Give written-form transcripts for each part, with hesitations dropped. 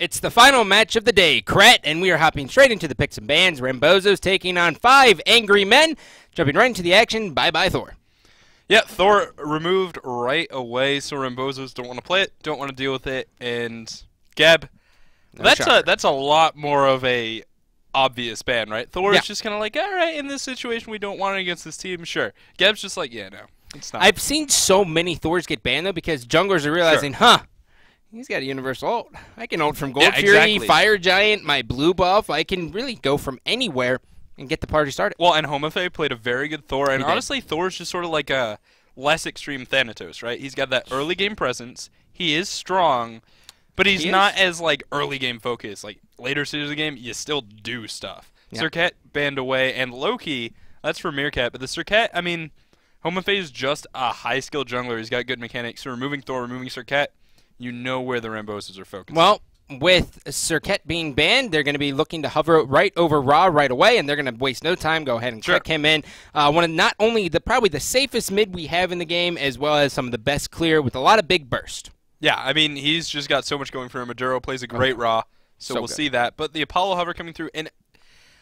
It's the final match of the day, Kret, and we are hopping straight into the picks and bans. Rambozos taking on 5 Angry Men. Jumping right into the action. Bye-bye, Thor. Yeah, Thor removed right away, so Rambozos don't want to play it, don't want to deal with it, and Geb, that's a lot more of a obvious ban, right? Thor is just kind of like, all right, in this situation, we don't want it against this team, sure. Geb's just like, yeah, no, it's not. I've seen so many Thors get banned, though, because junglers are realizing, he's got a universal ult. I can ult from Gold Fury, Fire Giant, my blue buff. I can really go from anywhere and get the party started. Well, and Homofe played a very good Thor, and honestly, Thor's just sort of like a less extreme Thanatos, right? He's got that early game presence. He is strong, but he's not as like early game focused. Like later stages of the game, you still do stuff. Yeah. Serket banned away, and Loki, that's for Meerkat, but the Serket, I mean, Homofe is just a high skill jungler. He's got good mechanics. So removing Thor, removing Serket, you know where the Rambozos are focused. Well, with Serket being banned, they're going to be looking to hover right over Ra right away, and they're going to waste no time. Go ahead and click him in. One of not only probably the safest mid we have in the game, as well as some of the best clear with a lot of big burst. Yeah, I mean, he's just got so much going for him. Maduro plays a great Ra, so we'll see that. But the Apollo hover coming through, and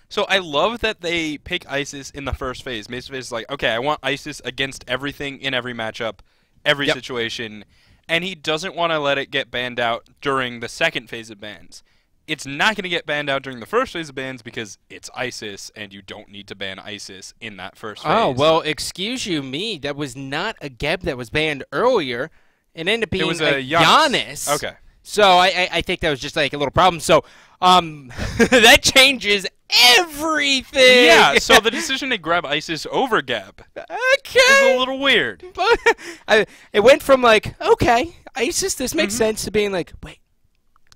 so I love that they pick Isis in the first phase. Mace phase is like, okay, I want Isis against everything in every matchup, every situation. And he doesn't want to let it get banned out during the second phase of bans. It's not going to get banned out during the first phase of bans because it's ISIS, and you don't need to ban ISIS in that first phase. Oh, well, excuse you me. That was not a Geb that was banned earlier. It ended up being a Giannis. Okay. So I think that was just like a little problem. So that changes everything. Yeah, so the decision to grab ISIS over Geb is a little weird. But it went from like, okay, ISIS, this makes sense, to being like, wait,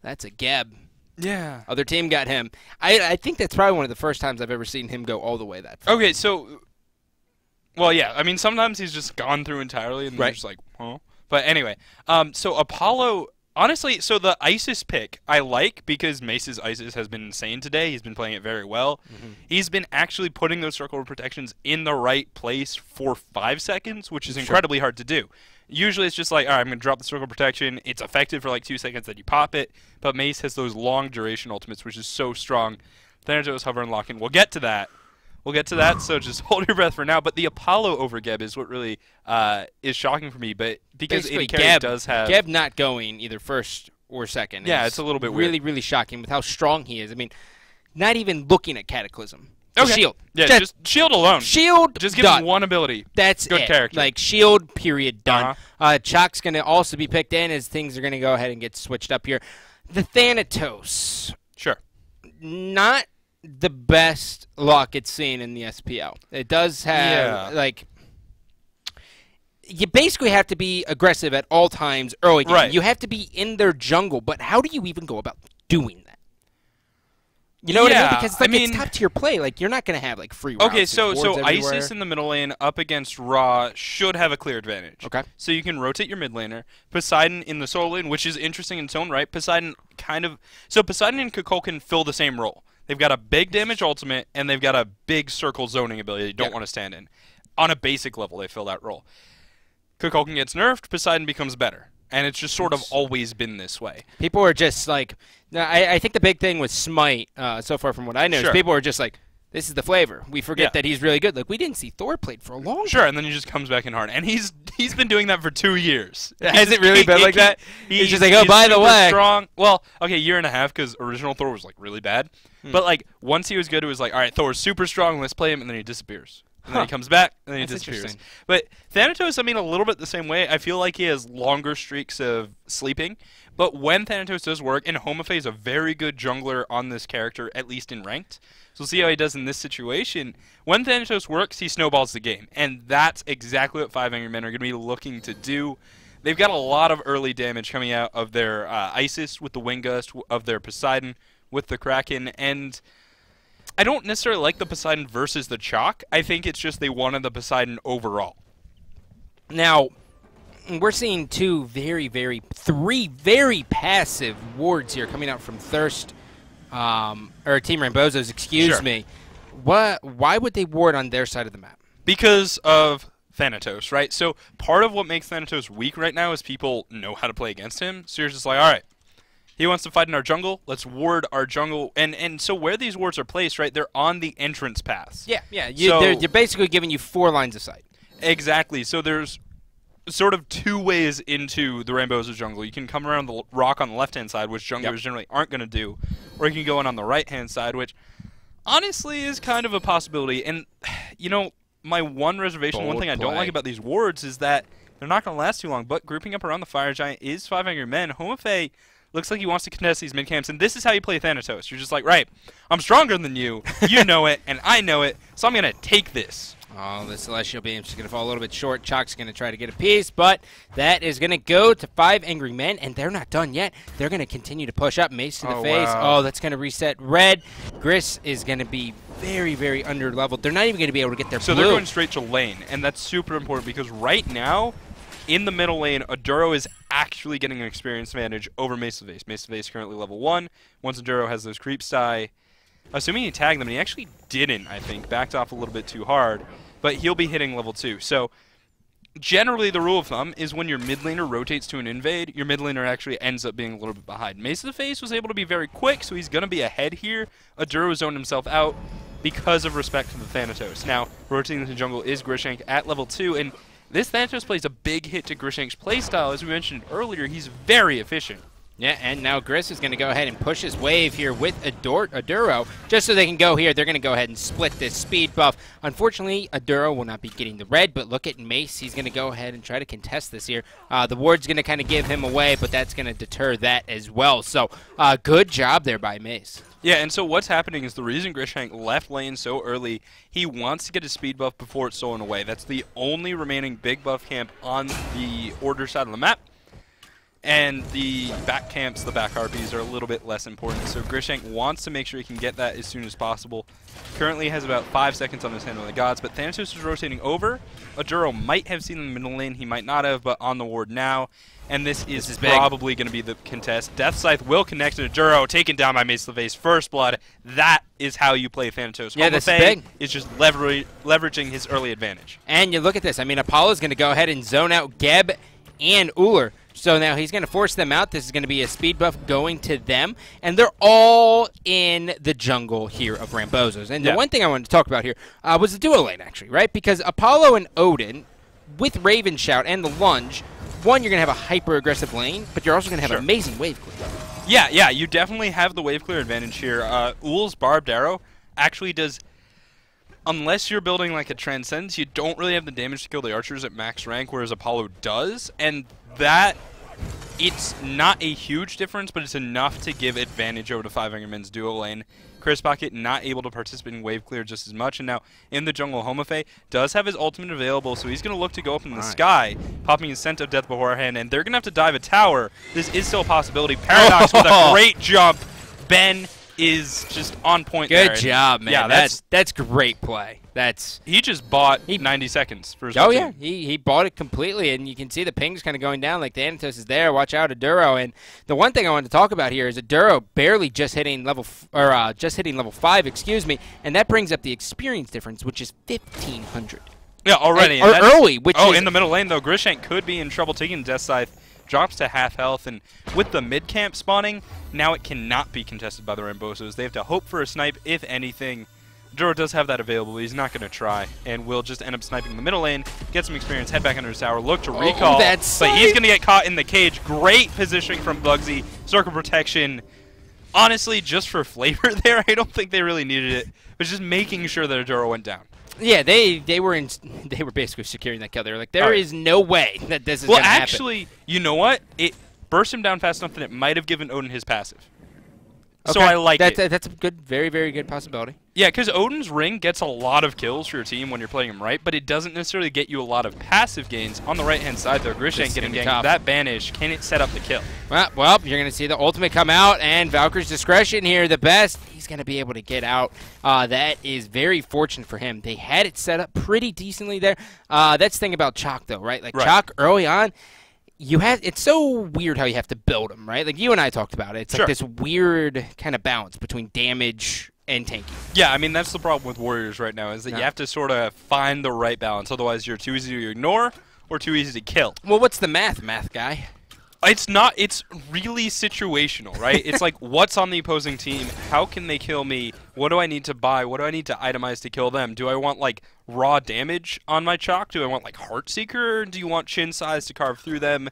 that's a Geb. Yeah. Other team got him. I think that's probably one of the first times I've ever seen him go all the way that far. Okay, so, well, yeah, I mean, sometimes he's just gone through entirely, and they're just like, huh? But anyway, so Apollo, honestly, so the ISIS pick I like because Mace's ISIS has been insane today. He's been playing it very well. He's been actually putting those circle protections in the right place for 5 seconds, which is incredibly hard to do. Usually it's just like, all right, I'm going to drop the circle protection. It's effective for like 2 seconds, then you pop it. But Mace has those long duration ultimates, which is so strong. Thanatos, hover, and lock in. We'll get to that. We'll get to that, so just hold your breath for now. But the Apollo over Geb is what really is shocking for me. But because Geb does have Geb not going either first or second. Yeah, it's a little bit weird. Really, really shocking with how strong he is. I mean, not even looking at Cataclysm. Shield. Yeah, just shield alone. Shield. Just give him one ability. That's good character. Like shield. Period. Done. Chalk's gonna also be picked in as things are gonna go ahead and get switched up here. The Thanatos. Sure. Not the best luck it's seen in the SPL. It does have like, you basically have to be aggressive at all times early game. Right. You have to be in their jungle, but how do you even go about doing that? You know what I mean? Because it's like, it's top tier play. Like, you're not going to have like free routes. Okay, so ISIS in the middle lane up against Ra should have a clear advantage. Okay. So you can rotate your mid laner. Poseidon in the solo lane, which is interesting in its own right. Poseidon Poseidon and Kukulkan fill the same role. They've got a big damage ultimate, and they've got a big circle zoning ability you don't want to stand in. On a basic level, they fill that role. Kukulkan gets nerfed, Poseidon becomes better. And it's just sort of always been this way. People are just like, I think the big thing with Smite, so far from what I know, is people are just like, this is the flavor. We forget that he's really good. Like, we didn't see Thor played for a long time. Sure, and then he just comes back in hard. And he's been doing that for 2 years. Has it really been like that? He's just like, oh, by the way. Strong. Well, okay, 1.5 years, because original Thor was, like, really bad. But, like, once he was good, it was like, all right, Thor's super strong, let's play him, and then he disappears. And then he comes back, and then he disappears. But Thanatos, I mean, a little bit the same way. I feel like he has longer streaks of sleeping. But when Thanatos does work, and Homofe is a very good jungler on this character, at least in ranked. So we'll see how he does in this situation. When Thanatos works, he snowballs the game. And that's exactly what 5 Angry Men are going to be looking to do. They've got a lot of early damage coming out of their Isis with the Wind Gust, of their Poseidon with the Kraken, and I don't necessarily like the Poseidon versus the Chalk. I think it's just they wanted the Poseidon overall. Now, we're seeing three very passive wards here coming out from Thirst, or Team Rambozos, excuse me. Why would they ward on their side of the map? Because of Thanatos, right? So part of what makes Thanatos weak right now is people know how to play against him. So you're just like, all right, He wants to fight in our jungle. Let's ward our jungle. And so where these wards are placed, right, they're on the entrance paths. Yeah, yeah. They're basically giving you 4 lines of sight. Exactly. So there's sort of 2 ways into the Rambozos jungle. You can come around the rock on the left-hand side, which junglers generally aren't going to do, or you can go in on the right-hand side, which honestly is kind of a possibility. And, you know, my one reservation, one thing I don't like about these wards is that they're not going to last too long, but grouping up around the Fire Giant is 5 angry men. Homofe looks like he wants to contest these mid-camps, and this is how you play Thanatos. You're just like, right, I'm stronger than you, you know it, and I know it, so I'm going to take this. Oh, the Celestial Beam's just going to fall a little bit short. Chalk's going to try to get a piece, but that is going to go to 5 angry men, and they're not done yet. They're going to continue to push up. Mace to the face. Wow. Oh, that's going to reset red. Gris is going to be very, very under-leveled. They're not even going to be able to get their blue. So they're going straight to lane, and that's super important because right now, in the middle lane, Aduro is actually getting an experience advantage over Mace of Vase. Mace of Vase currently level 1. Once Aduro has those creeps die, assuming he tagged them, and he actually didn't, I think. Backed off a little bit too hard, but he'll be hitting level 2. So generally the rule of thumb is when your mid laner rotates to an invade, your mid laner actually ends up being a little bit behind. Mace of the Face was able to be very quick, so he's going to be ahead here. Aduro zoned himself out because of respect to the Thanatos. Now, rotating into jungle is Grishank at level 2, and this Thanatos plays a big hit to Grishank's playstyle. As we mentioned earlier, he's very efficient. Yeah, and now Gris is going to go ahead and push his wave here with Aduro, just so they can go here. They're going to go ahead and split this speed buff. Unfortunately, Aduro will not be getting the red, but look at Mace. He's going to go ahead and try to contest this here. The ward's going to kind of give him away, but that's going to deter that as well. So, good job there by Mace. Yeah, and so what's happening is the reason Grishank left lane so early, he wants to get his speed buff before it's stolen away. That's the only remaining big buff camp on the order side of the map. And the back camps, the back RPs, are a little bit less important. So Grishank wants to make sure he can get that as soon as possible. Currently has about 5 seconds on his hand on the gods, but Thanatos is rotating over. Aduro might have seen in the middle lane, he might not have, but on the ward now. And this is probably going to be the contest. Death Scythe will connect to Aduro, taken down by Mace of the Vase. First blood. That is how you play Thanatos. Yeah, that's big. Is just leveraging his early advantage. And you look at this. I mean, Apollo's going to go ahead and zone out Geb and Uller. So now he's going to force them out. This is going to be a speed buff going to them. And they're all in the jungle here of Rambozos. And the one thing I wanted to talk about here was the duo lane, actually, right? Because Apollo and Odin, with Raven Shout and the lunge, one, you're going to have a hyper-aggressive lane, but you're also going to have amazing wave clear. Yeah, you definitely have the wave clear advantage here. Ull's Barbed Arrow actually does, unless you're building like a Transcendence, you don't really have the damage to kill the archers at max rank, whereas Apollo does. And that, it's not a huge difference, but it's enough to give advantage over to 5 Angry Men's duo lane. Chris Pocket not able to participate in wave clear just as much, and now in the jungle, Homofe does have his ultimate available, so he's going to look to go up in the sky, popping his Scent of Death beforehand, and they're going to have to dive a tower. This is still a possibility. Paradox with a great jump. Ben is just on point there. Good job, man. Yeah, that's great play. He just bought 90 seconds for his team. Yeah, he bought it completely, and you can see the pings kind of going down. Like Thanatos is there. Watch out, Aduro. And the one thing I wanted to talk about here is Aduro barely just hitting level 5, excuse me, and that brings up the experience difference, which is 1,500. Yeah, already. Or early, which is in the middle lane though, Grishank could be in trouble taking Death Scythe. Drops to half health, and with the mid camp spawning, now it cannot be contested by the Rambozos. They have to hope for a snipe, if anything. Aduro does have that available, but he's not going to try, and will just end up sniping in the middle lane, get some experience, head back under his tower, look to recall, but he's going to get caught in the cage. Great positioning from Bugsy, circle protection. Honestly, just for flavor there, I don't think they really needed it, but just making sure that Aduro went down. Yeah, they were basically securing that kill. They were like, there is no way that this is going to happen. Well, actually, you know what? It burst him down fast enough that it might have given Odin his passive. Okay. So I like it. That's a good, very, very good possibility. Yeah, because Odin's Ring gets a lot of kills for your team when you're playing him right, but it doesn't necessarily get you a lot of passive gains. On the right-hand side, though, Grishank getting ganked. That banish, can it set up the kill? Well, you're going to see the ultimate come out, and Valkyrie's discretion here, the best. He's going to be able to get out. That is very fortunate for him. They had it set up pretty decently there. That's the thing about Chalk, though, right? Like, Chalk early on, it's so weird how you have to build them, right? Like you and I talked about it. It's like this weird kind of balance between damage and tanking. Yeah, I mean, that's the problem with Warriors right now, is that you have to sort of find the right balance. Otherwise, you're too easy to ignore or too easy to kill. Well, what's the math guy? It's not. It's really situational, right? It's like, what's on the opposing team? How can they kill me? What do I need to buy? What do I need to itemize to kill them? Do I want, like, raw damage on my chalk? Do I want, like, Heartseeker? Do you want chin size to carve through them?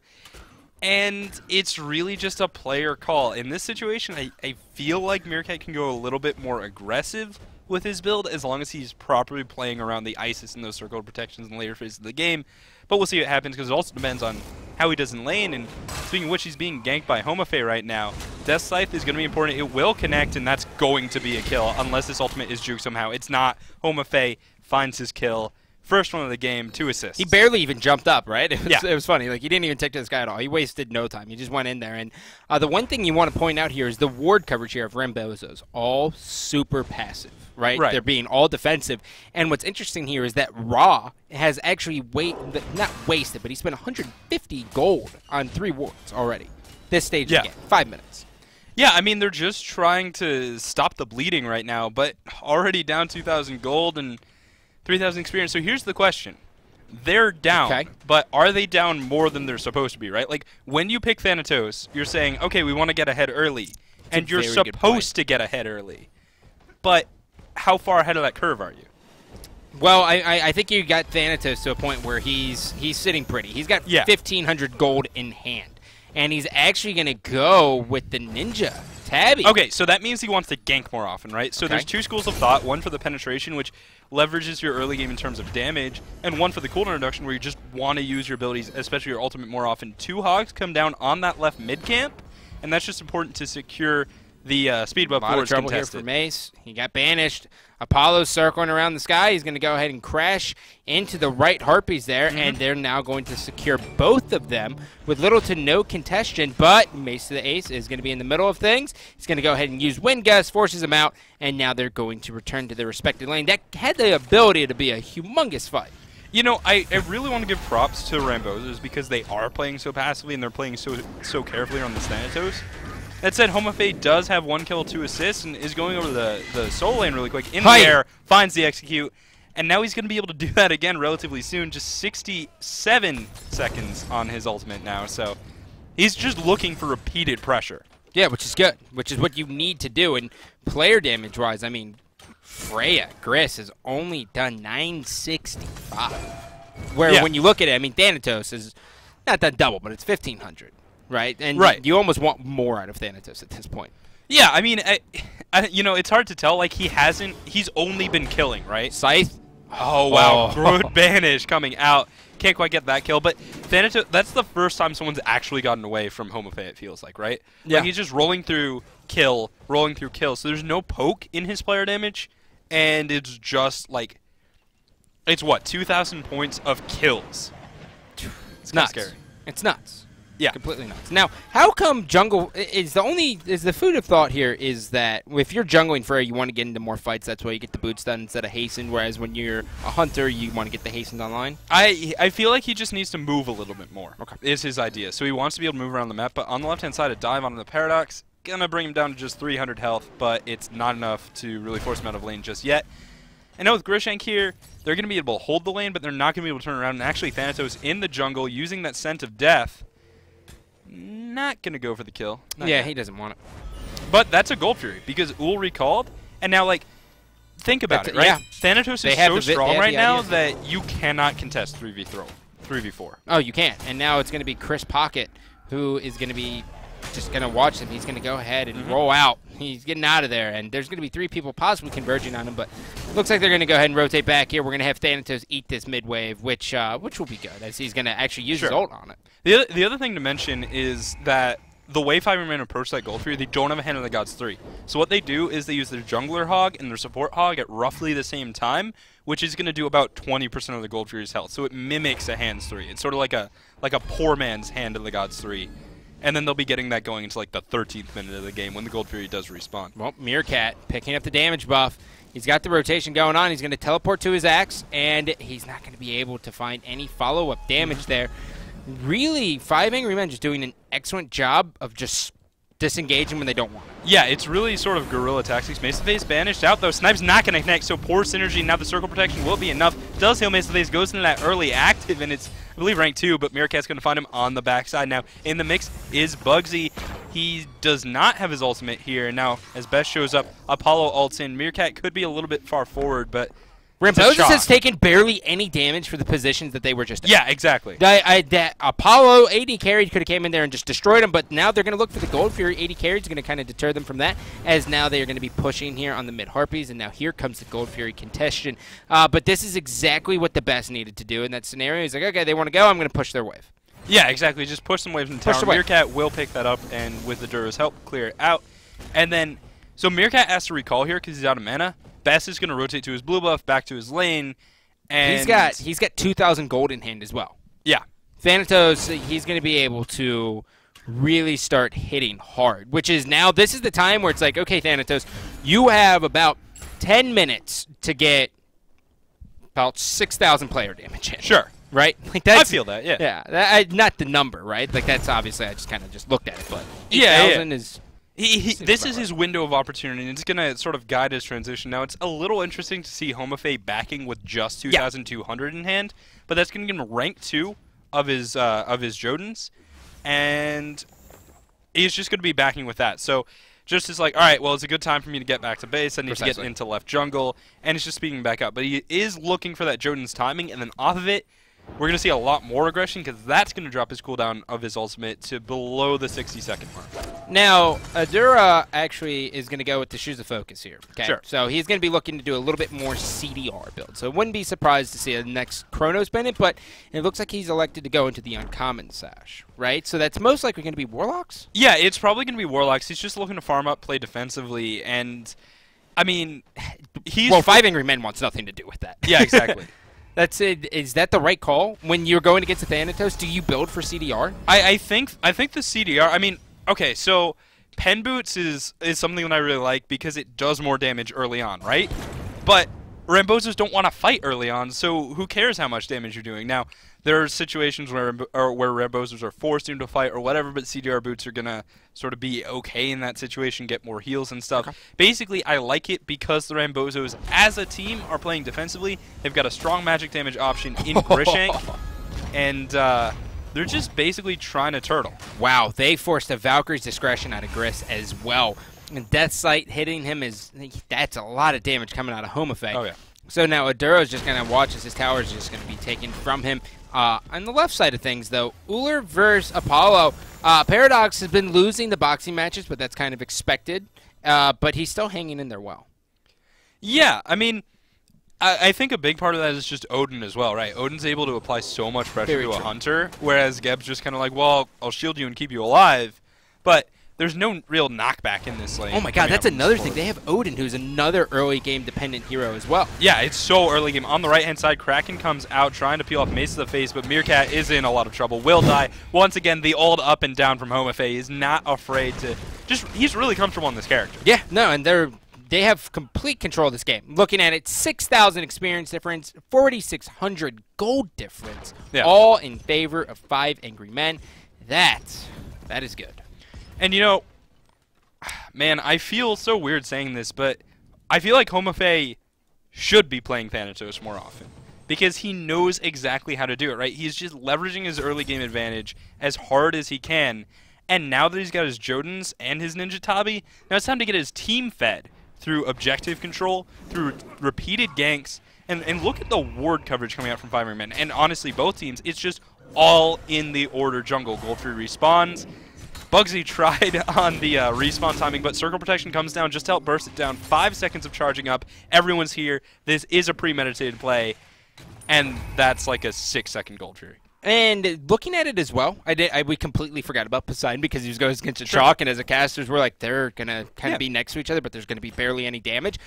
And it's really just a player call. In this situation, I feel like Meerkat can go a little bit more aggressive with his build as long as he's properly playing around the Isis and those circle protections in later phases of the game. But we'll see what happens because it also depends on how he does in lane. And speaking of which, he's being ganked by Homofei right now. Death Scythe is going to be important. It will connect, and that's going to be a kill unless this ultimate is juked somehow. It's not. Homofei finds his kill. First one of the game, 2 assists. He barely even jumped up, right? It was funny. Like, he didn't even take to this guy at all. He wasted no time. He just went in there. And the one thing you want to point out here is the ward coverage here of Rambozos. All super passive, right? They're being all defensive. And what's interesting here is that Ra has actually not wasted, but he spent 150 gold on 3 wards already. This stage again, 5 minutes. Yeah, I mean, they're just trying to stop the bleeding right now, but already down 2,000 gold and 3,000 experience. So here's the question. They're down, but are they down more than they're supposed to be, right? Like, when you pick Thanatos, you're saying, okay, we want to get ahead early. And you're supposed to get ahead early. But how far ahead of that curve are you? Well, I think you got Thanatos to a point where he's sitting pretty. He's got 1,500 gold in hand. And he's actually going to go with the Ninja. Tabby. Okay, so that means he wants to gank more often, right? So there's 2 schools of thought, one for the penetration, which leverages your early game in terms of damage, and one for the cooldown reduction, where you just want to use your abilities, especially your ultimate, more often. 2 Hogs come down on that left mid camp, and that's just important to secure the speed buff. A lot of trouble here for Mace. He got banished. Apollo's circling around the sky. He's going to go ahead and crash into the right Harpies there, and they're now going to secure both of them with little to no contention, but Mace to the Ace is going to be in the middle of things. He's going to go ahead and use Wind Gust, forces him out, and now they're going to return to their respective lane. That had the ability to be a humongous fight. You know, I really want to give props to Rambozos because they are playing so passively and they're playing so carefully on the Thanatos. That said, Homofei does have 1 kill, 2 assists, and is going over the soul lane really quick. In the air, finds the execute, and now he's going to be able to do that again relatively soon. Just 67 seconds on his ultimate now, so he's just looking for repeated pressure. Yeah, which is good, which is what you need to do. And player damage-wise, I mean, Freya, Gris, has only done 965. Where when you look at it, I mean, Thanatos is not done double, but it's 1,500. Right? And you almost want more out of Thanatos at this point. Yeah, I mean, you know, it's hard to tell. Like, he's only been killing, right? Scythe? Oh, wow. Brood Banish coming out. Can't quite get that kill. But Thanatos, that's the first time someone's actually gotten away from Homofei, it feels like, right? Yeah. Like, he's just rolling through kill. So there's no poke in his player damage. And it's just, like, it's what, 2,000 points of kills. It's nuts. Scary. It's nuts. Yeah, completely nuts. Now, how come jungle is the food of thought here is that if you're jungling Freya, you want to get into more fights. That's why you get the boots done instead of hastened. Whereas when you're a hunter, you want to get the hastened online. I feel like he just needs to move a little bit more. Okay, is his idea. So he wants to be able to move around the map. But on the left-hand side, a dive onto the Paradox gonna bring him down to just 300 health, but it's not enough to really force him out of lane just yet. And now with Grishank here, they're gonna be able to hold the lane, but they're not gonna be able to turn around. And actually, Thanatos in the jungle using that scent of death. Not going to go for the kill. He doesn't want it. But that's a Gold Fury because Ul recalled, and now, like, think about it, right? Yeah. Thanatos is so strong right now that you cannot contest 3v4. Oh, you can't. And now it's going to be Chris Pocket who is going to be just going to watch him. He's going to go ahead and roll out. He's getting out of there, and there's going to be 3 people possibly converging on him, but it looks like they're going to go ahead and rotate back here. We're going to have Thanatos eat this mid wave, which will be good, as he's going to actually use his ult on it. The other thing to mention is that the way Fiberman approach that Gold Fury, they don't have a Hand of the Gods 3. So what they do is they use their Jungler Hog and their Support Hog at roughly the same time, which is going to do about 20% of the Gold Fury's health. So it mimics a Hands 3. It's sort of like a poor man's Hand of the Gods 3. And then they'll be getting that going into like the 13th minute of the game when the Gold Fury does respawn. Well, Meerkat picking up the damage buff. He's got the rotation going on. He's going to teleport to his axe, and he's not going to be able to find any follow-up damage there. Really, 5 Angry Men just doing an excellent job of just disengaging when they don't want it. Yeah, it's really sort of guerrilla tactics. Mace of Face banished out, though. Snipe's not going to connect, so poor synergy. Now the circle protection will be enough. Does heal Mace of Face, goes into that early active, and it's I believe rank 2, but Meerkat's going to find him on the backside. Now, in the mix is Bugsy. He does not have his ultimate here. Now, as Best shows up, Apollo ults in. Meerkat could be a little bit far forward, but Rambozos has taken barely any damage for the positions that they were just in. Yeah, exactly. That Apollo AD carry could have came in there and just destroyed them, but now they're going to look for the Gold Fury. AD carry is going to kind of deter them from that, as now they are going to be pushing here on the mid Harpies, and now here comes the Gold Fury contestation. But this is exactly what the Best needed to do in that scenario. He's like, okay, they want to go, I'm going to push their wave. Yeah, exactly. Just push some waves in tower. Meerkat will pick that up, and with the Duro's help, clear it out. And then, so Meerkat has to recall here because he's out of mana. Best is going to rotate to his blue buff, back to his lane, and he's got 2,000 gold in hand as well. Yeah, Thanatos, he's going to be able to really start hitting hard, which is now this is the time where it's like, okay, Thanatos, you have about 10 minutes to get about 6,000 player damage in. Sure. Right? Like that's, I feel that, yeah. Yeah, not the number, right? Like that's obviously I just kind of just looked at it, but 8,000 is. This is his window of opportunity, and it's going to sort of guide his transition. Now, it's a little interesting to see Homofei backing with just 2,200 in hand, but that's going to give him rank 2 of his Jodens, and he's just going to be backing with that. So just as like, all right, well, it's a good time for me to get back to base. I need to get into left jungle, and it's just speeding back up. But he is looking for that Joden's timing, and then off of it, we're going to see a lot more aggression because that's going to drop his cooldown of his ultimate to below the 60-second mark. Now, Adura actually is going to go with the Shoes of Focus here. Okay? Sure. So he's going to be looking to do a little bit more CDR build. So I wouldn't be surprised to see a next Chronos Bennett, but it looks like he's elected to go into the Uncommon Sash, right? So that's most likely going to be Warlocks? Yeah, it's probably going to be Warlocks. He's just looking to farm up, play defensively, and, I mean, he's... Well, 5 Angry Men wants nothing to do with that. Yeah, exactly. That's it. Is that the right call when you're going against a Thanatos? Do you build for CDR? I think the CDR. I mean, okay, so Pen Boots is something that I really like because it does more damage early on, right? But Rambozos don't want to fight early on, so who cares how much damage you're doing? Now, there are situations where Rambozos are forced into a fight or whatever, but CDR boots are going to sort of be okay in that situation, get more heals and stuff. Okay. Basically, I like it because the Rambozos, as a team, are playing defensively. They've got a strong magic damage option in Grishank, and they're just basically trying to turtle. Wow, they forced a Valkyrie's Discretion out of Gris as well. And Death Sight hitting him that's a lot of damage coming out of Homofei. Oh, yeah. So now Aduro's just going to watch as his tower is just going to be taken from him. On the left side of things, though, Ullr versus Apollo. Paradox has been losing the boxing matches, but that's kind of expected. But he's still hanging in there well. Yeah, I mean, I think a big part of that is just Odin as well, right? Odin's able to apply so much pressure to a hunter, whereas Geb's just kind of like, well, I'll shield you and keep you alive. But there's no real knockback in this lane. Oh my god, that's another thing. They have Odin, who's another early game dependent hero as well. Yeah, it's so early game. On the right hand side, Kraken comes out trying to peel off Mace to the face, but Meerkat is in a lot of trouble. Will die. Once again, the old up and down from Homofei is not afraid to he's really comfortable on this character. Yeah, no, and they have complete control of this game. Looking at it, 6,000 experience difference, 4,600 gold difference, all in favor of 5 Angry Men. That is good. And, you know, man, I feel so weird saying this, but I feel like Homofei should be playing Thanatos more often because he knows exactly how to do it, right? He's just leveraging his early game advantage as hard as he can, and now that he's got his Jodens and his Ninja Tabi, now it's time to get his team fed through objective control, through repeated ganks, and look at the ward coverage coming out from 5 Men. And honestly, both teams, it's just all in the order jungle. Gold 3 respawns. Bugsy tried on the respawn timing, but Circle Protection comes down just to help burst it down. 5 seconds of charging up. Everyone's here. This is a premeditated play, and that's like a 6-second Gold Fury. And looking at it as well, we completely forgot about Poseidon because he was going against a Chalk, and as a casters, we're like, they're going to kind of be next to each other, but there's going to be barely any damage.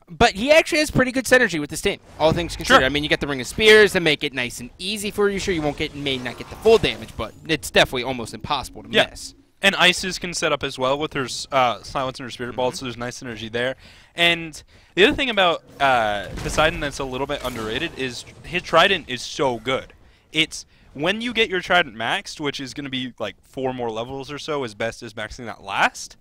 But he actually has pretty good synergy with this team, all things considered. Sure. I mean, you get the Ring of Spears that make it nice and easy for you. Sure, you may not get the full damage, but it's definitely almost impossible to miss. And Isis can set up as well with her Silence and her Spirit Ball, so there's nice synergy there. And the other thing about Poseidon that's a little bit underrated is his Trident is so good. It's when you get your Trident maxed, which is going to be like 4 more levels or so, as best as maxing that last.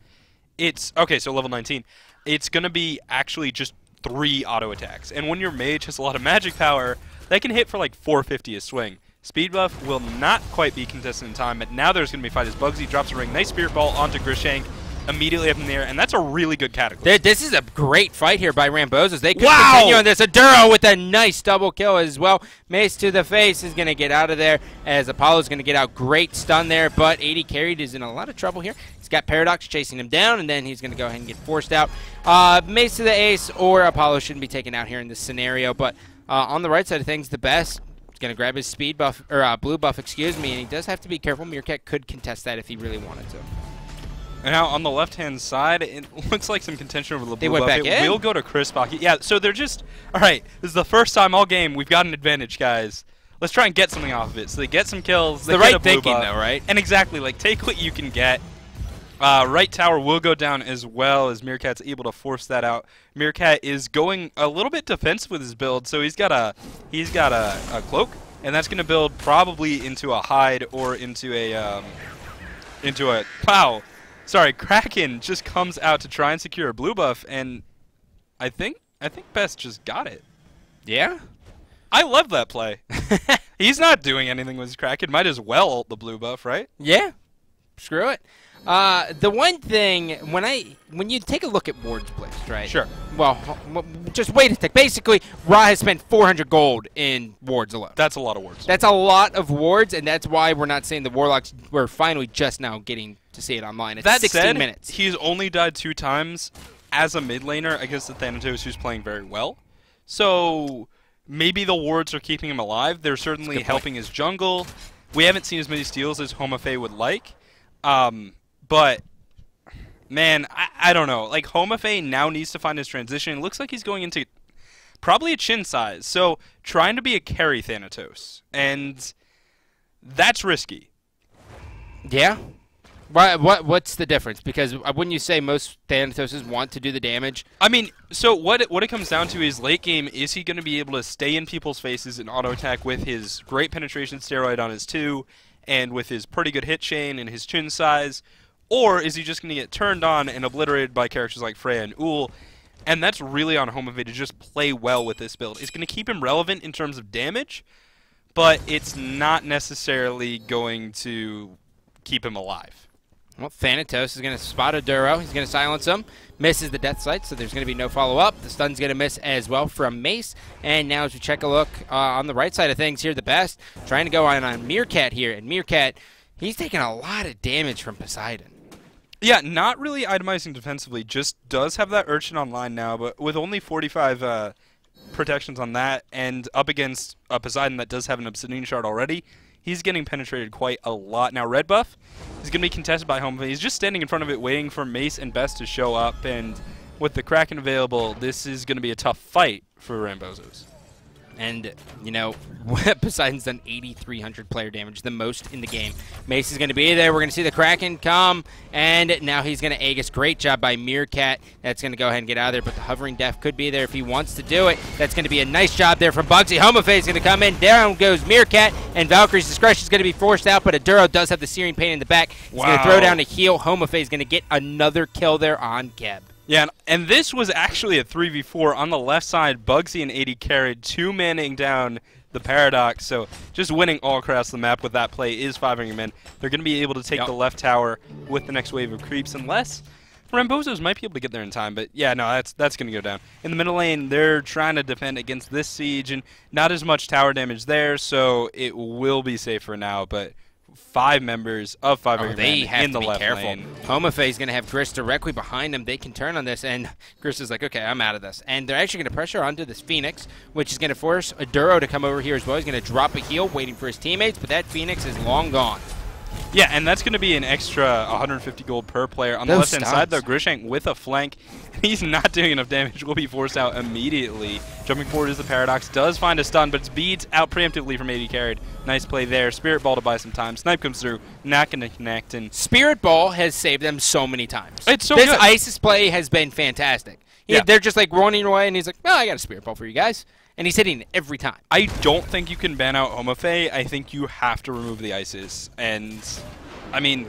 It's, okay, so level 19. It's going to be actually just 3 auto attacks. And when your mage has a lot of magic power, they can hit for like 450 a swing. Speed buff will not quite be contested in time, but now there's going to be a fight as Bugsy drops a ring. Nice Spirit Ball onto Grishank immediately up in the air, and that's a really good category. This is a great fight here by Rambozos. They could continue on this. Aduro with a nice double kill as well. Mace to the face is going to get out of there as Apollo's going to get out. Great stun there, but 80 carried is in a lot of trouble here. He's got Paradox chasing him down, and then he's going to go ahead and get forced out. Mace to the ace or Apollo shouldn't be taken out here in this scenario, but on the right side of things, the best is going to grab his speed buff, or blue buff, excuse me, and he does have to be careful. Meerkat could contest that if he really wanted to. And now on the left-hand side, it looks like some contention over the blue buff. Back in? Will go to Chris Bach. Yeah, so they're just, all right, this is the first time all game we've got an advantage, guys. Let's try and get something off of it. So they get some kills. They the get right a blue thinking, buff. though, right? And exactly, like, take what you can get. Right tower will go down as well as Meerkat's able to force that out. Meerkat is going a little bit defensive with his build, so he's got a cloak, and that's going to build probably into a hide or into a wow. Sorry, Kraken just comes out to try and secure a blue buff, and I think Best just got it. Yeah? I love that play. He's not doing anything with his Kraken. Might as well ult the blue buff, right? Yeah. Screw it. The one thing, when you take a look at wards placed, right? Sure. Well, just wait a sec. Basically, Ra has spent 400 gold in wards alone. That's a lot of wards. That's a lot of wards, and that's why we're not seeing the Warlocks. We're finally just now getting to see it online. It's 16 minutes. He's only died 2 times as a mid laner against the Thanatos, who's playing very well. So maybe the wards are keeping him alive. They're certainly helping his jungle. We haven't seen as many steals as Homafe would like. But, man, I don't know. Like, Homafe now needs to find his transition. It looks like he's going into probably a chin size. So, trying to be a carry Thanatos. And that's risky. Yeah? What's the difference? Because wouldn't you say most Thanatoses want to do the damage? I mean, so what it comes down to is late game, is he going to be able to stay in people's faces and auto-attack with his great penetration steroid on his 2 and with his pretty good hit chain and his chin size? Or is he just going to get turned on and obliterated by characters like Freya and Ull? And that's really on Homafe to just play well with this build. It's going to keep him relevant in terms of damage, but it's not necessarily going to keep him alive. Well, Thanatos is going to spot Aduro. He's going to silence him. Misses the death sight, so there's going to be no follow-up. The stun's going to miss as well from Mace. And now as we check a look on the right side of things here, the best trying to go on Meerkat here. And Meerkat, he's taking a lot of damage from Poseidon. Yeah, not really itemizing defensively. Just does have that Urchin online now, but with only 45 protections on that and up against a Poseidon that does have an Obsidian Shard already, he's getting penetrated quite a lot. Now, red buff is going to be contested by Homafe. He's just standing in front of it waiting for Mace and Best to show up, and with the Kraken available, this is going to be a tough fight for Rambozos. And, you know, Poseidon's done 8,300 player damage, the most in the game. Mace is going to be there. We're going to see the Kraken come, and now he's going to Aegis. Great job by Meerkat. That's going to go ahead and get out of there, but the Hovering Death could be there if he wants to do it. That's going to be a nice job there from Bugsy. Homafe is going to come in. Down goes Meerkat, and Valkyrie's Discretion is going to be forced out, but Aduro does have the Searing Pain in the back. He's going to throw down a heal. Homafe is going to get another kill there on Geb. Yeah, and this was actually a 3v4 on the left side. Bugsy and 80 carried, 2-manning down the Paradox, so just winning all across the map with that play is 500 men. They're going to be able to take the left tower with the next wave of creeps, unless Rambozos might be able to get there in time, but yeah, no, that's going to go down. In the middle lane, they're trying to defend against this siege, and not as much tower damage there, so it will be safe for now, but 5 members of 500 men in the left lane. Homafe is going to have Gris directly behind him. They can turn on this, and Gris is like, okay, I'm out of this. And they're actually going to pressure onto this Phoenix, which is going to force Aduro to come over here as well. He's going to drop a heal, waiting for his teammates, but that Phoenix is long gone. Yeah, and that's going to be an extra 150 gold per player. On the left-hand side, though, Grishank with a flank. He's not doing enough damage. Will be forced out immediately. Jumping forward is the Paradox. Does find a stun, but it's beads out preemptively from 80 carried. Nice play there. Spirit Ball to buy some time. Snipe comes through. Not going to connect. And Spirit Ball has saved them so many times. It's so good. This ISIS play has been fantastic. They're just like running away, and he's like, oh, I got a Spirit Ball for you guys. And he's hitting it every time. I don't think you can ban out Homafe. I think you have to remove the ISIS. And, I mean,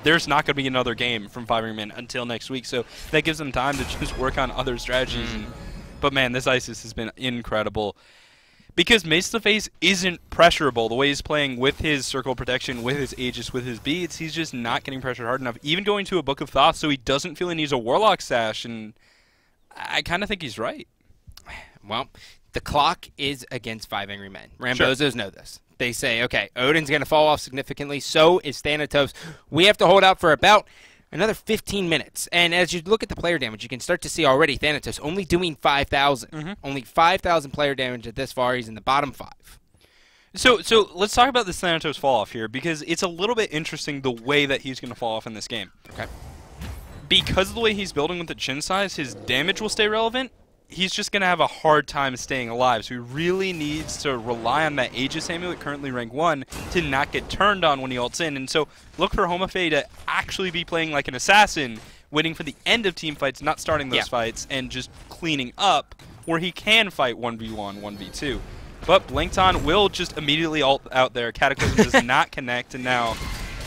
there's not going to be another game from 500 men until next week. So that gives them time to just work on other strategies. But, man, this ISIS has been incredible. Because Mace to the Face isn't pressurable. The way he's playing with his Circle Protection, with his Aegis, with his beads, he's just not getting pressured hard enough. Even going to a Book of Thoth, so he doesn't feel he needs a Warlock Sash, and I kind of think he's right. Well, the clock is against 5 Angry Men. Rambozos know this. They say, okay, Odin's going to fall off significantly, so is Thanatos. We have to hold out for about another 15 minutes. And as you look at the player damage, you can start to see already Thanatos only doing 5,000. Only 5,000 player damage at this far. He's in the bottom 5. So let's talk about this Thanatos fall off here, because it's a little bit interesting the way that he's going to fall off in this game. Okay. Because of the way he's building with the chin size, his damage will stay relevant. He's just going to have a hard time staying alive, so he really needs to rely on that Aegis Amulet, currently rank 1, to not get turned on when he ults in. And so look for Homofe to actually be playing like an assassin, waiting for the end of team fights, not starting those fights, and just cleaning up where he can fight 1v1, 1v2. But Blinkton will just immediately ult out there. Cataclysm does not connect, and now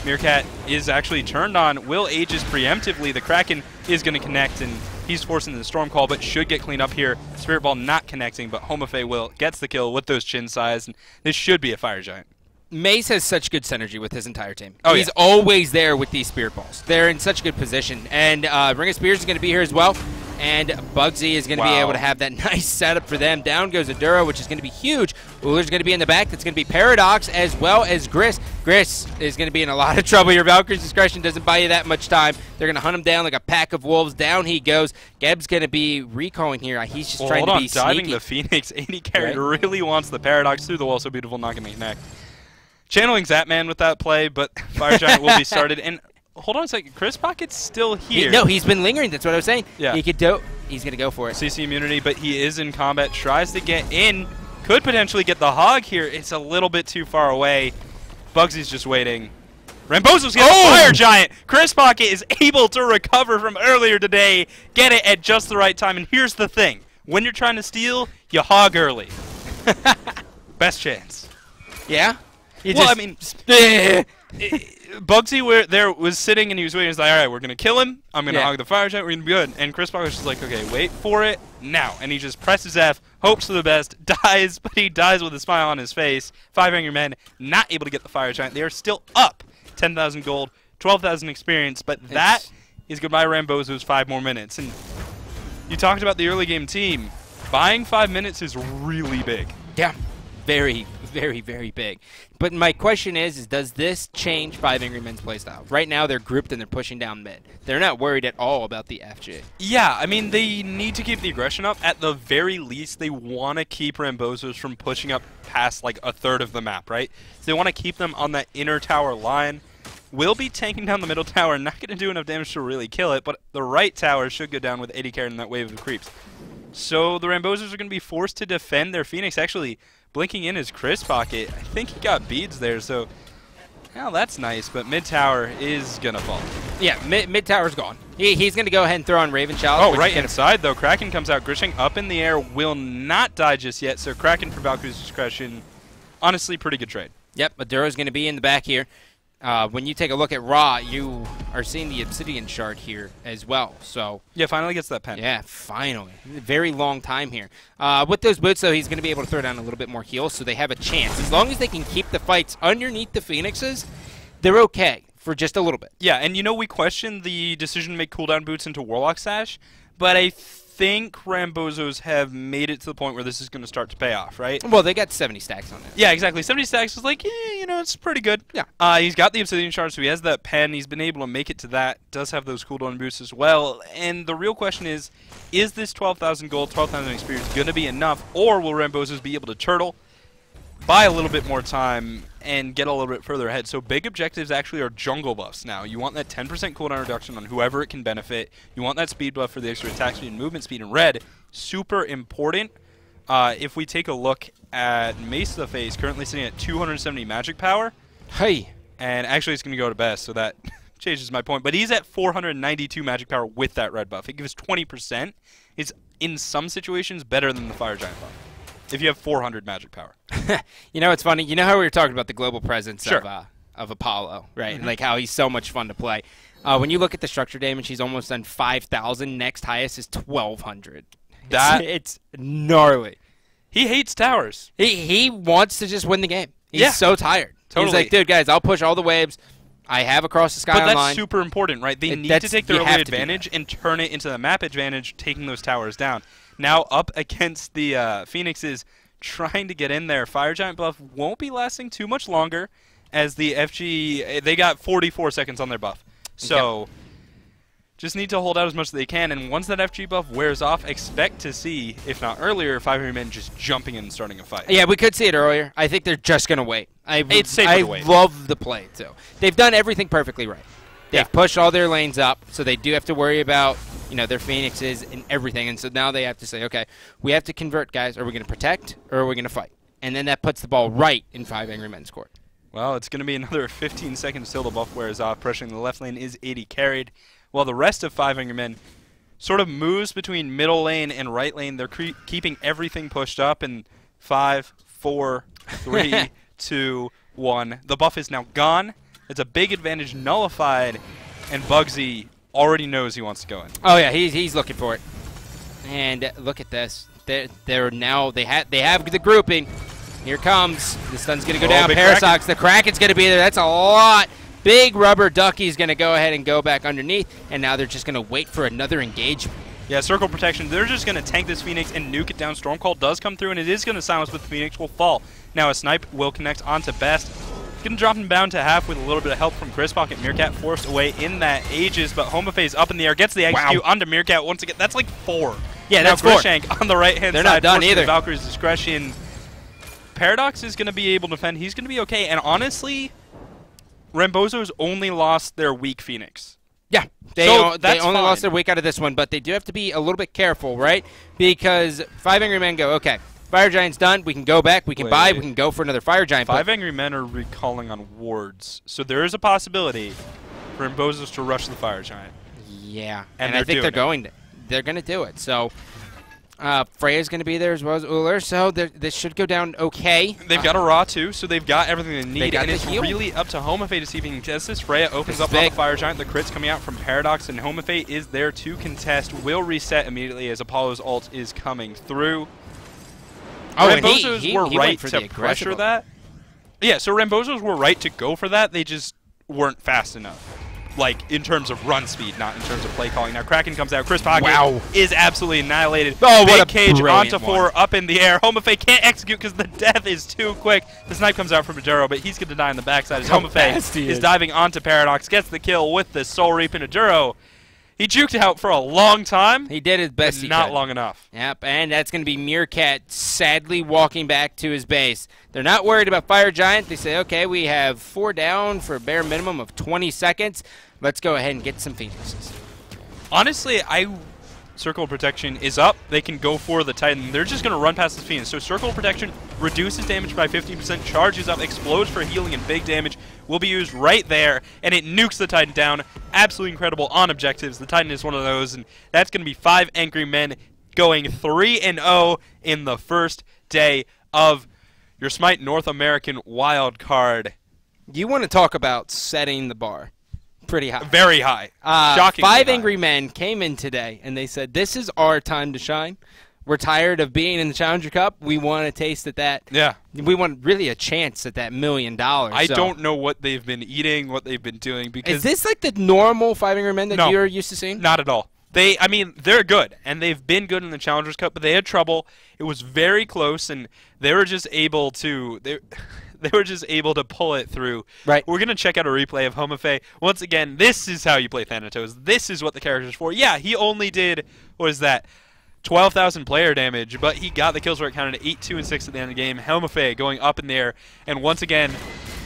Meerkat is actually turned on. Will Aegis preemptively. The Kraken is going to connect, and he's forcing the Storm Call, but should get cleaned up here. Spirit Ball not connecting, but Homofe will gets the kill with those chin size, and this should be a Fire Giant. Mace has such good synergy with his entire team. Oh, he's always there with these Spirit Balls. They're in such good position. And Ring of Spears is going to be here as well. And Bugsy is going to be able to have that nice setup for them. Down goes Adura, which is going to be huge. Ullr's going to be in the back. That's going to be Paradox as well as Gris. Gris is going to be in a lot of trouble here. Valkyrie's Discretion doesn't buy you that much time. They're going to hunt him down like a pack of wolves. Down he goes. Geb's going to be recalling here. He's just trying to be sneaky. Diving the Phoenix. 80 carry really wants the Paradox through the wall. So beautiful, not going to connect. Channeling Zapman with that play, but Fire Giant will be started. And hold on a second, Chris Pocket's still here. No, he's been lingering. That's what I was saying. Yeah. He could do. He's going to go for it. CC immunity, but he is in combat. Tries to get in. Could potentially get the hog here. It's a little bit too far away. Bugsy's just waiting. Rambozos gets the Fire Giant. Chris Pocket is able to recover from earlier today. Get it at just the right time. And here's the thing. When you're trying to steal, you hog early. Best chance. Yeah? I mean, Bugsy was sitting and he was waiting. He's like, all right, we're going to kill him. I'm going to hog the Fire Giant. We're going to be good. And Chris Pocket was just like, okay, wait for it now. And he just presses F, hopes for the best, dies, but he dies with a smile on his face. 5 Angry Men not able to get the Fire Giant. They are still up 10,000 gold, 12,000 experience, but that is goodbye Rambozos 5 more minutes. And you talked about the early game team. Buying 5 minutes is really big. Yeah, very, very, very big. But my question is does this change 5 Angry Men's playstyle? Right now they're grouped and they're pushing down mid. They're not worried at all about the FG. Yeah, I mean, they need to keep the aggression up. At the very least, they want to keep Rambozos from pushing up past like a third of the map, right? So they want to keep them on that inner tower line. Will be tanking down the middle tower, not going to do enough damage to really kill it, but the right tower should go down with 80 carry in that wave of creeps. So the Rambozos are going to be forced to defend their Phoenix. Actually, blinking in his Chris Pocket. I think he got beads there, so well, that's nice, but mid tower is going to fall. Yeah, mid tower's gone. He's going to go ahead and throw on Raven Chalice. Oh, right inside, though. Kraken comes out. Grishing up in the air, will not die just yet, so Kraken for Valkyrie's Discretion. Honestly, pretty good trade. Yep, Adura's going to be in the back here. When you take a look at Ra, you are seeing the Obsidian Shard here as well. So yeah, finally gets that pen. Yeah, finally. Very long time here. With those boots, though, he's going to be able to throw down a little bit more heal, so they have a chance. As long as they can keep the fights underneath the Phoenixes, they're okay for just a little bit. Yeah, and you know we questioned the decision to make cooldown boots into Warlock Sash, but I think Rambozos have made it to the point where this is going to start to pay off, right? Well, they got 70 stacks on it. Yeah, exactly. 70 stacks is like, you know, it's pretty good. Yeah. He's got the Obsidian Shard, so he has that pen. He's been able to make it to that. Does have those cooldown boosts as well. And the real question is this 12,000 gold, 12,000 experience going to be enough, or will Rambozos be able to turtle, buy a little bit more time, and get a little bit further ahead? So big objectives actually are jungle buffs now. You want that 10% cooldown reduction on whoever it can benefit. You want that speed buff for the extra attack speed and movement speed in red. Super important. If we take a look at Mace to the Face, currently sitting at 270 magic power. Hey. And actually it's going to go to best, so that changes my point. But he's at 492 magic power with that red buff. It gives 20%. It's, in some situations, better than the Fire Giant buff if you have 400 magic power. You know, it's funny. You know how we were talking about the global presence sure. of Apollo, right? Mm-hmm. Like how he's so much fun to play. When you look at the structure damage, he's almost done 5,000. Next highest is 1,200. It's gnarly. He hates towers. He wants to just win the game. He's so tired. Totally. He's like, dude, guys, I'll push all the waves. I have across the sky But online. that's super important, right? They need to take their early advantage and turn it into the map advantage, taking those towers down. Now up against the Phoenixes, trying to get in there. Fire Giant buff won't be lasting too much longer, as the FG, they got 44 seconds on their buff. So just need to hold out as much as they can, and once that FG buff wears off, expect to see, if not earlier, 500 men just jumping in and starting a fight. Yeah, we could see it earlier. I think they're just going to wait. It's safer to wait. I love the play, too. They've done everything perfectly right. They've pushed all their lanes up, so they do have to worry about, you know, their Phoenixes and everything. And so now they have to say, okay, we have to convert, guys. Are we going to protect or are we going to fight? And then that puts the ball right in 5 Angry Men's court. Well, it's going to be another 15 seconds till the buff wears off. Pressuring the left lane is 80 carried, while the rest of 5 Angry Men sort of moves between middle lane and right lane. They're keeping everything pushed up in 5, 4, 3, 2, 1. The buff is now gone. It's a big advantage nullified, and Bugsy already knows he wants to go in. Oh yeah, he's looking for it. And look at this. They're now they have the grouping. Here comes. The stun's gonna go down. Parasox. The Kraken's gonna be there. That's a lot. Big rubber ducky's gonna go ahead and go back underneath, and now they're just gonna wait for another engagement. Yeah, circle protection. They're just gonna tank this Phoenix and nuke it down. Stormcall does come through, and it is gonna silence, but the Phoenix will fall. Now a snipe will connect onto Best. Gonna drop him down to half with a little bit of help from Chris Pocket. Meerkat forced away in that Aegis, but Homofey's up in the air, gets the execute onto Meerkat once again. That's like 4. Yeah, that's 4. Grishank on the right-hand side. They're not done either. Valkyrie's discretion. Paradox is gonna be able to defend. He's gonna be okay. And honestly, Rambozos only lost their weak Phoenix. Yeah, they only lost their weak out of this one, but they do have to be a little bit careful, right? Because 5 Angry Men go, okay, Fire Giant's done. We can go back. We can buy. We can go for another Fire Giant. 5 Angry Men are recalling on wards, so there is a possibility for Rambozos to rush the Fire Giant. Yeah, and I think they're going to do it. So Freya's going to be there as well as Uller, so this should go down okay. They've got a Raw too, so they've got everything they need, and it's really up to Homofey to see if he can contest this. Freya opens up on the Fire Giant. The crit's coming out from Paradox, and Homofey is there to contest. Will reset immediately as Apollo's ult is coming through. Oh, Rambozos were right to pressure that. Yeah, so Rambozos were right to go for that. They just weren't fast enough. Like, in terms of run speed, not in terms of play calling. Now, Kraken comes out. Chris Pocket is absolutely annihilated. Oh, what a cage onto 4, one. up in the air. Homofey can't execute because the death is too quick. The snipe comes out from Maduro, but he's going to die on the backside as Homofey is diving onto Paradox. Gets the kill with the Soul Reap and Maduro. He juked out for a long time. He did his best but he not could. long enough. Yep, and that's going to be Meerkat sadly walking back to his base. They're not worried about Fire Giant. They say, okay, we have 4 down for a bare minimum of 20 seconds. Let's go ahead and get some Phoenixes. Honestly, Circle of Protection is up. They can go for the Titan. They're just going to run past the Phoenix. So Circle of Protection reduces damage by 15%, charges up, explodes for healing and big damage. Will be used right there, and it nukes the Titan down. Absolutely incredible on objectives. The Titan is one of those, and that's going to be 5 Angry Men going 3-0 in the first day of your Smite North American Wild Card. You want to talk about setting the bar pretty high. Very high. Shockingly 5 high. Angry Men came in today, and they said, this is our time to shine. We're tired of being in the Challenger Cup. We want a taste at that. Yeah. We want really a chance at that $1 million. I don't know what they've been eating, what they've been doing. Because is this like the normal 5 Angry Men that you're used to seeing? Not at all. I mean, they're good, and they've been good in the Challengers Cup, but they had trouble. It was very close, and they were just able to they were just able to pull it through. Right. We're gonna check out a replay of Homofey. Once again, this is how you play Thanatos. This is what the character's for. Yeah, he only did 12,000 player damage, but he got the kills where it counted at 8, 2, and 6 at the end of the game. Homofey going up in there, and once again,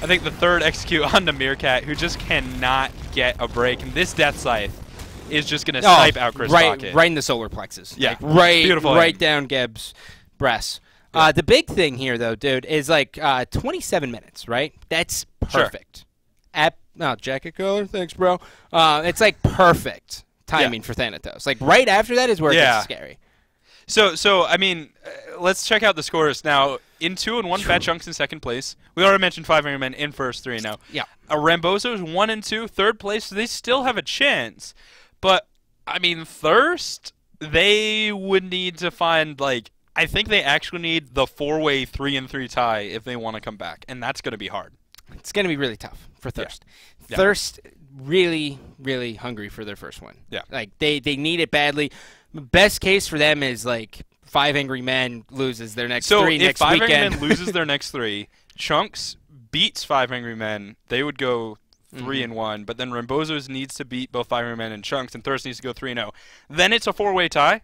I think the third execute onto Meerkat, who just cannot get a break. And this Death Scythe is just going to snipe out Chris Pocket. Right in the solar plexus. Yeah. Like Beautiful right down Geb's breast. Yeah. The big thing here, though, dude, is like 27 minutes, right? That's perfect. Sure. Jacket color, thanks, bro. It's like perfect timing for Thanatos. Like right after that is where it gets scary. So I mean, let's check out the scores now. In 2 and 1, Fat Chunks in second place. We already mentioned 5 Angry Men in first 3 now. Yeah. Rambozos 1 and 2, third place. So they still have a chance, but I mean, Thirst, they would need to find like I think they actually need the 4-way 3-3 tie if they want to come back, and that's going to be hard. It's going to be really tough for Thirst. Yeah. Thirst really, really hungry for their first win. Yeah. Like, they need it badly. Best case for them is, like, 5 Angry Men loses their next 3 next weekend. So if 5 Angry Men loses their next 3, Chunks beats 5 Angry Men, they would go 3-1, but then Rambozos needs to beat both 5 Angry Men and Chunks, and Thirst needs to go 3-0. Then it's a 4-way tie.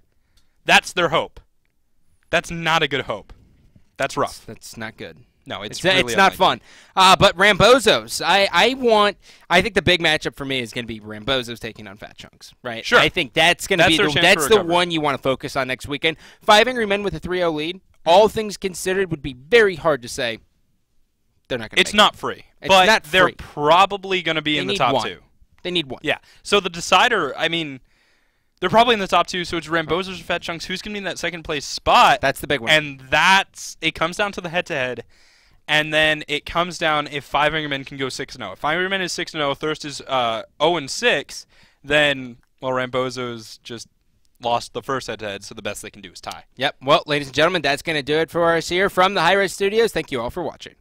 That's their hope. That's not a good hope. That's rough. That's not good. No, it's not fun. But Rambozos, I think the big matchup for me is going to be Rambozos taking on Fat Chunks, right? Sure. I think that's going to be that's the one you want to focus on next weekend. 5 Angry Men with a 3-0 lead, all things considered, would be very hard to say they're not going to make it. It's not free. But they're probably going to be in the top 2. They need one. Yeah. So the decider, I mean, they're probably in the top 2, so it's Rambozos or Fat Chunks. Who's going to be in that second place spot? That's the big one. And it comes down to the head-to-head. And then it comes down if 5 Angry Men can go 6-0. If 5 Angry Men is 6-0, Thirst is 0-6, then, well, Rambozos just lost the first head-to-head, so the best they can do is tie. Yep. Well, ladies and gentlemen, that's going to do it for us here from the hi-rez studios. Thank you all for watching.